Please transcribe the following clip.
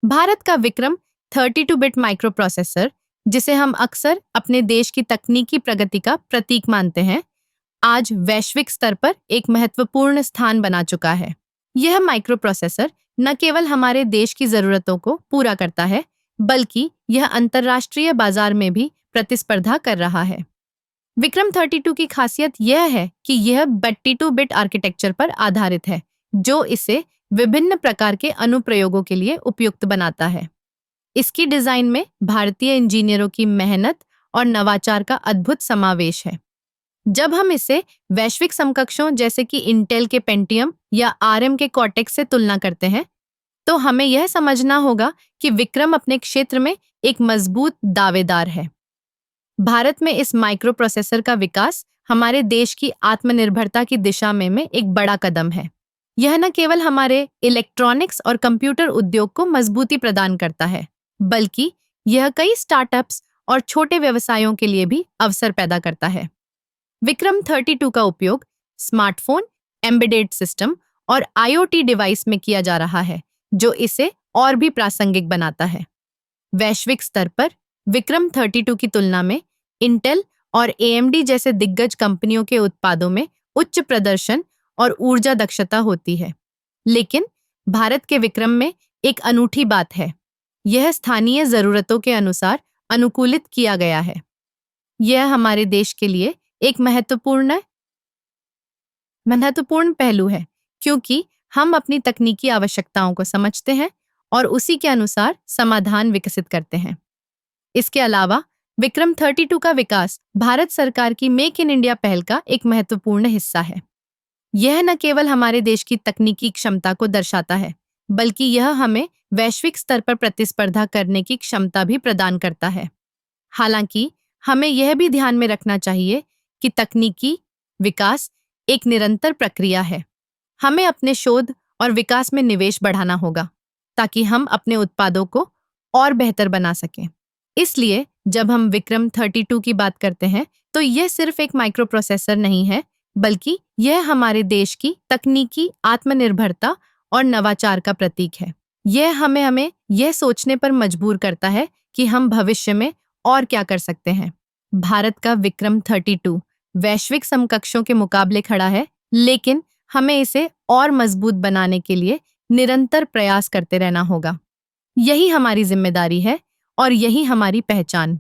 भारत का Vikram 32 bit micro processor, जिसे हम अक्सर अपने देश की तकनीकी प्रगति का प्रतीक मानते हैं, आज वैश्विक स्तर पर एक महत्वपूर्ण स्थान बना चुका है। यह माइक्रो प्रोसेसर न केवल हमारे देश की जरूरतों को पूरा करता है, बल्कि यह अंतर्राष्ट्रीय बाजार में भी प्रतिस्पर्धा कर रहा है। विक्रम 32 की खासियत यह है कि यह 32 बिट आर्किटेक्चर पर आधारित है, जो इसे विभिन्न प्रकार के अनुप्रयोगों के लिए उपयुक्त बनाता है। इसकी डिजाइन में भारतीय इंजीनियरों की मेहनत और नवाचार का अद्भुत समावेश है। जब हम इसे वैश्विक समकक्षों जैसे कि इंटेल के पेंटियम या आरएम के कॉर्टेक्स से तुलना करते हैं, तो हमें यह समझना होगा कि विक्रम अपने क्षेत्र में एक मजबूत दावेदार है। भारत में इस माइक्रो प्रोसेसर का विकास हमारे देश की आत्मनिर्भरता की दिशा में एक बड़ा कदम है। यह न केवल हमारे इलेक्ट्रॉनिक्स और कंप्यूटर उद्योग को मजबूती प्रदान करता है, बल्कि यह कई स्टार्टअप्स और छोटे व्यवसायों के लिए भी अवसर पैदा करता है। विक्रम 32 का उपयोग स्मार्टफोन, एम्बेडेड सिस्टम और आईओटी डिवाइस में किया जा रहा है, जो इसे और भी प्रासंगिक बनाता है। वैश्विक स्तर पर विक्रम 32 की तुलना में इंटेल और एएमडी जैसे दिग्गज कंपनियों के उत्पादों में उच्च प्रदर्शन और ऊर्जा दक्षता होती है। लेकिन भारत के विक्रम में एक अनूठी बात है। यह स्थानीय जरूरतों के अनुसार अनुकूलित किया गया है। यह हमारे देश के लिए एक महत्वपूर्ण पहलू है, क्योंकि हम अपनी तकनीकी आवश्यकताओं को समझते हैं और उसी के अनुसार समाधान विकसित करते हैं। इसके अलावा विक्रम 32 का विकास भारत सरकार की मेक इन इंडिया पहल का एक महत्वपूर्ण हिस्सा है। यह न केवल हमारे देश की तकनीकी क्षमता को दर्शाता है, बल्कि यह हमें वैश्विक स्तर पर प्रतिस्पर्धा करने की क्षमता भी प्रदान करता है। हालांकि हमें यह भी ध्यान में रखना चाहिए कि तकनीकी विकास एक निरंतर प्रक्रिया है। हमें अपने शोध और विकास में निवेश बढ़ाना होगा, ताकि हम अपने उत्पादों को और बेहतर बना सकें। इसलिए जब हम विक्रम 32 की बात करते हैं, तो यह सिर्फ एक माइक्रो प्रोसेसर नहीं है, बल्कि यह हमारे देश की तकनीकी आत्मनिर्भरता और नवाचार का प्रतीक है। यह हमें यह सोचने पर मजबूर करता है कि हम भविष्य में और क्या कर सकते हैं। भारत का विक्रम 32 वैश्विक समकक्षों के मुकाबले खड़ा है, लेकिन हमें इसे और मजबूत बनाने के लिए निरंतर प्रयास करते रहना होगा। यही हमारी जिम्मेदारी है और यही हमारी पहचान।